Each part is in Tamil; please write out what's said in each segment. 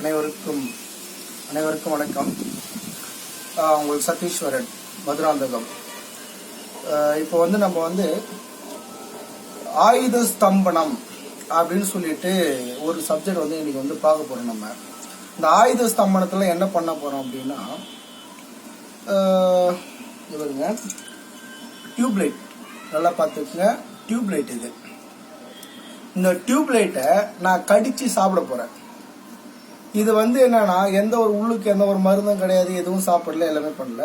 அனைவருக்கும் வணக்கம். உங்கள் சதீஸ்வரன் மதுராந்தகம். இப்போ நம்ம ஆயுத ஸ்தம்பனம் அப்படின்னு சொல்லிட்டு ஒரு சப்ஜெக்ட் இன்னைக்கு பார்க்க போறோம். நம்ம இந்த ஆயுத ஸ்தம்பனத்துல என்ன பண்ண போறோம் அப்படின்னா, இவருங்க டியூப்லைட் நல்லா பார்த்துக்குங்க. டியூப்லைட் இது. இந்த டியூப்லைட்டை நான் கடிச்சு சாப்பிட போறேன். இது என்னன்னா, எந்த ஒரு உள்ளுக்கு எந்த ஒரு மருந்தும் கிடையாது, எதுவும் சாப்பிடல, எல்லாமே பண்ணல.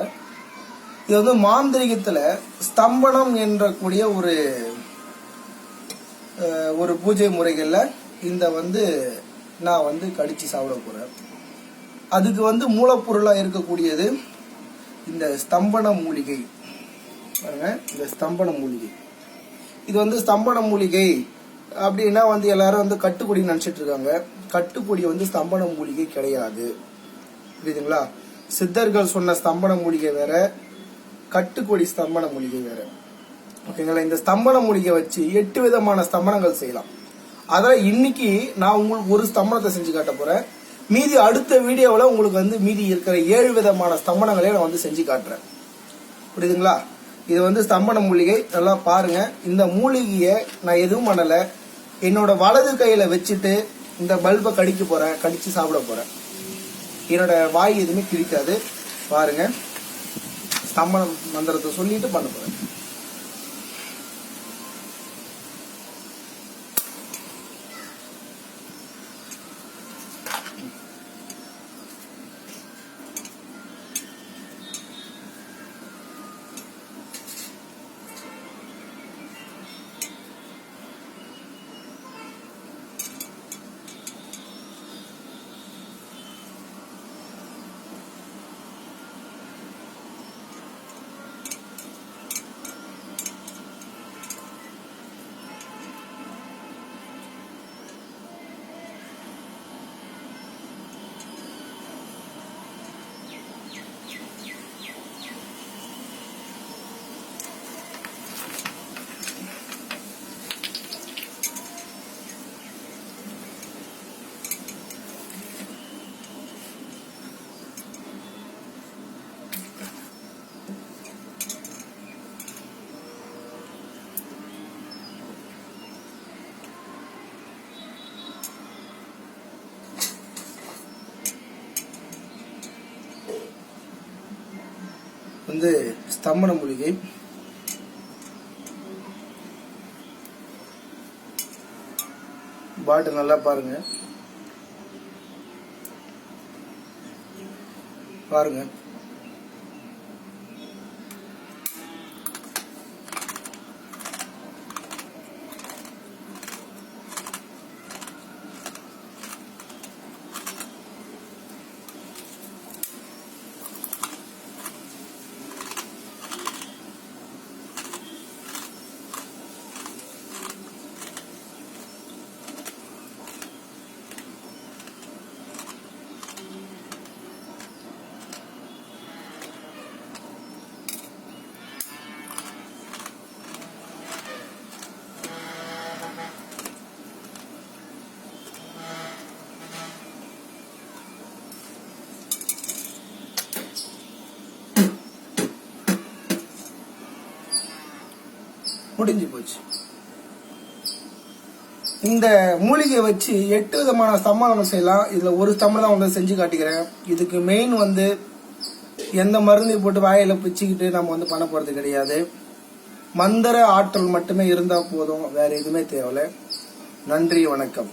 இது மாந்திரிகத்துல ஸ்தம்பனம் என்ற கூடிய ஒரு பூஜை முறைகள்ல இந்த நான் கடிச்சு சாப்பிட போறேன். அதுக்கு மூலப்பொருளா இருக்கக்கூடியது இந்த ஸ்தம்பன மூலிகை. பாருங்க, இந்த ஸ்தம்பன மூலிகை. இது ஸ்தம்பன மூலிகை அப்படின்னா எல்லாரும் கட்டுக்கொடி நினைச்சிட்டு இருக்காங்க. கட்டுக்கொடி ஸ்தம்பன மூலிகை கிடையாது. புரியுதுங்களா? சித்தர்கள் சொன்ன ஸ்தம்பன மூலிகை வேற, கட்டுக்கொடி ஸ்தம்பன மூலிகை வேற. ஓகேங்களா? இந்த ஸ்தம்பன மூலிகை வச்சு 8 விதமான ஸ்தம்பனங்கள் செய்யலாம். அதில் இன்னைக்கு நான் உங்களுக்கு ஒரு ஸ்தம்பனத்தை செஞ்சு காட்ட போறேன். மீதி அடுத்த வீடியோவில் உங்களுக்கு மீதி இருக்கிற 7 விதமான ஸ்தம்பனங்களே நான் செஞ்சு காட்டுறேன். புரியுதுங்களா? இது ஸ்தம்பன மூலிகை. நல்லா பாருங்க. இந்த மூலிகையை நான் எதுவும் பண்ணல. என்னோட வலது கையில வச்சுட்டு இந்த பல்பை கடிக்க போறேன், கடிச்சு சாப்பிட போறேன். என்னோட வாய் எதுவுமே கிழிக்காது. பாருங்க, ஸ்தம்பன மந்திரத்தை சொல்லிட்டு பண்ண போறேன். ஸ்தம்பன மூலிகை. பாட்டில் நல்லா பாருங்க. பாருங்க, முடிஞ்சு போச்சு. இந்த மூலிகையை வச்சு 8 விதமான ஸ்தம்பனம் செய்யலாம். இதுல ஒரு ஸ்தம்பனம் தான் செஞ்சு காட்டிக்கிறேன். இதுக்கு மெயின் எந்த மருந்தையும் போட்டு வாயில பிச்சுக்கிட்டு நம்ம பண்ண போறது கிடையாது. மந்திர ஆற்றல் மட்டுமே இருந்தா போதும், வேற எதுவுமே தேவையில்லை. நன்றி, வணக்கம்.